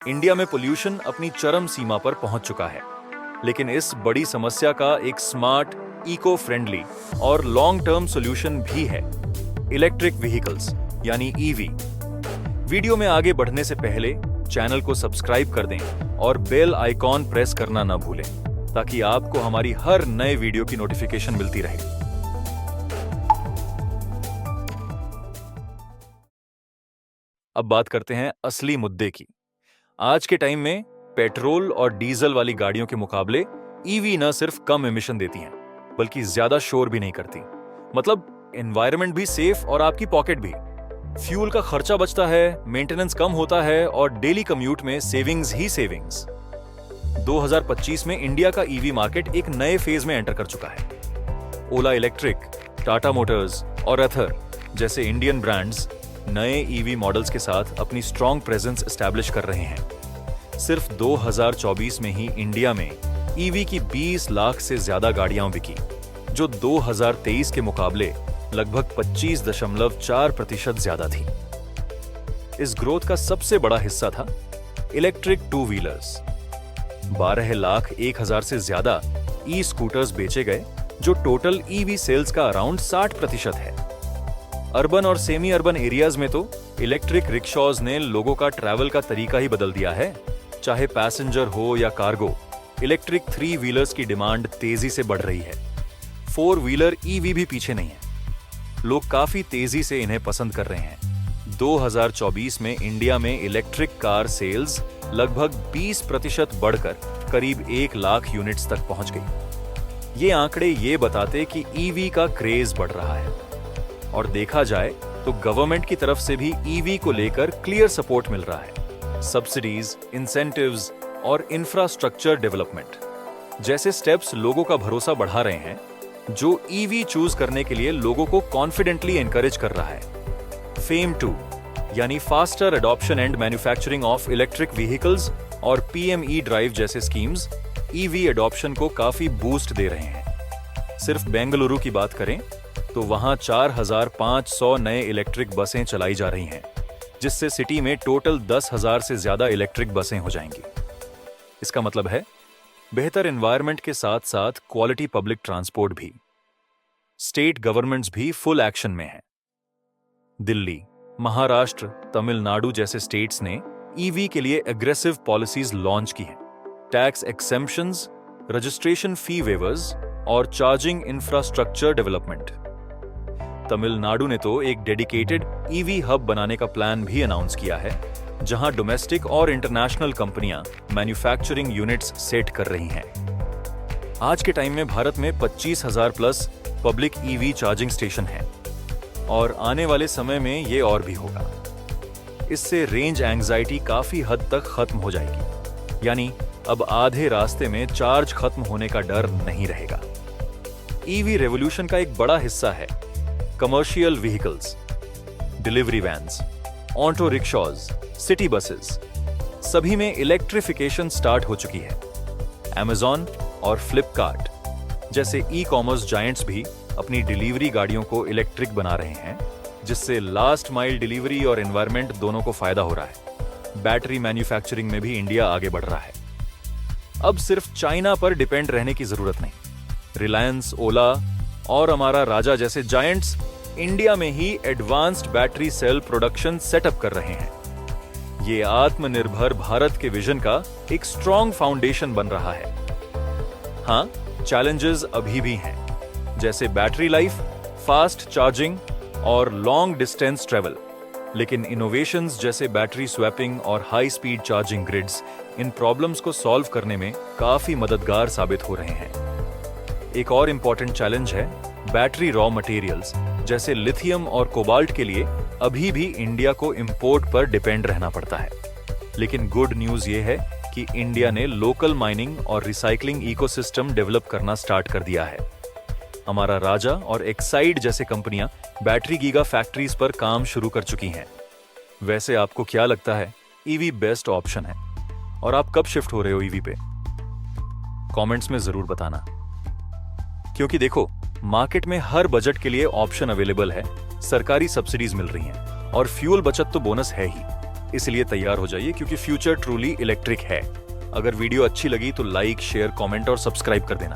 India में pollution अपनी चरम सीमा पर पहुंच चुका है, लेकिन इस बड़ी समस्या का एक स्मार्ट, इको फ्रेंडली और लॉन्ग टर्म सॉल्यूशन भी है, इलेक्ट्रिक व्हीकल्स यानी ईवी। वीडियो में आगे बढ़ने से पहले चैनल को सब्सक्राइब कर दें और बेल आइकॉन प्रेस करना न भूलें, ताकि आपको हमारी हर नए वीडियो की नोटिफिकेशन मिलती रहे। अब बात करते हैं असली मुद्दे की। आज के टाइम में पेट्रोल और डीजल वाली गाड़ियों के मुकाबले ईवी न सिर्फ कम एमिशन देती हैं, बल्कि ज्यादा शोर भी नहीं करती। मतलब एनवायरनमेंट भी सेफ और आपकी पॉकेट भी। फ्यूल का खर्चा बचता है, मेंटेनेंस कम होता है और डेली कम्यूट में सेविंग्स ही सेविंग्स। 2025 में इंडिया का ईवी मार्केट एक नए फेज में एंटर कर चुका है। ओला इलेक्ट्रिक, टाटा मोटर्स और एथर जैसे इंडियन ब्रांड्स नए ईवी मॉडल्स के साथ अपनी स्ट्रॉन्ग प्रेजेंस एस्टैब्लिश कर रहे हैं। सिर्फ 2024 में ही इंडिया में ईवी की 20 लाख से ज्यादा गाड़ियां बिकी, जो 2023 के मुकाबले लगभग 25.4% ज्यादा थी। इस ग्रोथ का सबसे बड़ा हिस्सा था इलेक्ट्रिक टू व्हीलर्स। 12,01,000 से ज्यादा ई स्कूटर्स बेचे गए, जो टोटल ईवी सेल्स का अराउंड 60% है। अर्बन और सेमी अर्बन एरियाज में तो इलेक्ट्रिक रिक्शॉज ने लोगों का ट्रैवल का तरीका ही बदल दिया है। चाहे पैसेंजर हो या कार्गो, इलेक्ट्रिक 3 व्हीलर्स की डिमांड तेजी से बढ़ रही है। 4 व्हीलर ईवी भी पीछे नहीं है। लोग काफी तेजी से इन्हें पसंद कर रहे हैं। 2024 में इंडिया में इलेक्ट्रिक कार सेल्स लगभग 20% बढ़कर करीब 1 लाख यूनिट्स तक पहुंच गई। ये आंकड़े ये बताते कि ईवी का क्रेज बढ़ रहा है। और देखा जाए तो गवर्नमेंट की तरफ से भी ईवी को लेकर क्लियर सपोर्ट मिल रहा है। सब्सिडीज, इंसेंटिव्स और इंफ्रास्ट्रक्चर डेवलपमेंट जैसे स्टेप्स लोगों का भरोसा बढ़ा रहे हैं, जो ईवी चूज करने के लिए लोगों को कॉन्फिडेंटली एनकरेज कर रहा है। फेम 2 यानी faster adoption and manufacturing of electric vehicles और पीएमई ड्राइव जैसे स्कीम्स ईवी एडॉप्शन को काफी बूस्ट दे रहे हैं। सिर्फ बेंगलुरु की बात करें तो वहां 4,500 नए इलेक्ट्रिक बसें चलाई जा रही हैं, जिससे सिटी में टोटल 10,000 से ज्यादा इलेक्ट्रिक बसें हो जाएंगी। इसका मतलब है बेहतर एनवायरनमेंट के साथ साथ क्वालिटी पब्लिक ट्रांसपोर्ट भी। स्टेट गवर्नमेंट्स भी फुल एक्शन में हैं। दिल्ली, महाराष्ट्र, तमिलनाडु जैसे स्टेट्स ने ईवी के लिए एग्रेसिव पॉलिसीज लॉन्च की हैं। टैक्स एक्सेम्पशंस, रजिस्ट्रेशन फी वेवर्स और चार्जिंग इंफ्रास्ट्रक्चर डेवलपमेंट। तमिलनाडु ने तो एक डेडिकेटेड ईवी हब बनाने का प्लान भी अनाउंस किया है, जहां डोमेस्टिक और इंटरनेशनल कंपनियां मैन्युफैक्चरिंग यूनिट्स सेट कर रही हैं। आज के टाइम में भारत में 25,000 plus public EV charging station हैं और आने वाले समय में ये और भी होगा। इससे रेंज एंग्जाइटी काफी हद तक खत्म हो जाएगी, यानी अब आधे रास्ते में चार्ज खत्म होने का डर नहीं रहेगा। ईवी रेवोल्यूशन का एक बड़ा हिस्सा है commercial vehicles, delivery vans, auto rickshaws, city buses, सभी में इलेक्ट्रिफिकेशन स्टार्ट हो चुकी है। Amazon और फ्लिपकार्ट जैसे ई कॉमर्स जायंट्स भी अपनी डिलीवरी गाड़ियों को इलेक्ट्रिक बना रहे हैं, जिससे लास्ट माइल डिलीवरी और एनवायरनमेंट दोनों को फायदा हो रहा है। बैटरी मैन्युफैक्चरिंग में भी इंडिया आगे बढ़ रहा है। अब सिर्फ चाइना पर डिपेंड रहने की जरूरत नहीं। रिलायंस, ओला और हमारा राजा जैसे जायंट्स इंडिया में ही advanced battery cell production setup कर रहे हैं। ये आत्मनिर्भर भारत के विजन का एक स्ट्रॉन्ग फाउंडेशन बन रहा है। हाँ, चैलेंजेस अभी भी हैं, जैसे बैटरी लाइफ, फास्ट चार्जिंग और लॉन्ग डिस्टेंस ट्रेवल। लेकिन इनोवेशंस जैसे बैटरी स्वैपिंग और हाई स्पीड चार्जिंग ग्रिड्स इन प्रॉब्लम्स को सॉल्व करने में काफी मददगार साबित हो रहे हैं। एक और इंपॉर्टेंट चैलेंज है बैटरी रॉ मटेरियल्स जैसे लिथियम और कोबाल्ट के लिए अभी भी इंडिया को इंपोर्ट पर डिपेंड रहना पड़ता है। लेकिन गुड न्यूज ये है कि इंडिया ने लोकल माइनिंग और रिसाइकलिंग इकोसिस्टम डेवलप करना स्टार्ट कर दिया है। हमारा राजा और एक्साइड जैसे कंपनियां बैटरी गीगा फैक्ट्रीज पर काम शुरू कर चुकी हैं। वैसे आपको क्या लगता है, ईवी बेस्ट ऑप्शन है और आप कब शिफ्ट हो रहे हो ईवी पे? कमेंट्स में जरूर बताना। क्योंकि देखो, मार्केट में हर बजट के लिए ऑप्शन अवेलेबल है, सरकारी सब्सिडीज मिल रही हैं और फ्यूल बचत तो बोनस है ही। इसलिए तैयार हो जाइए क्योंकि फ्यूचर ट्रूली इलेक्ट्रिक है। अगर वीडियो अच्छी लगी तो लाइक, शेयर, कमेंट और सब्सक्राइब कर देना।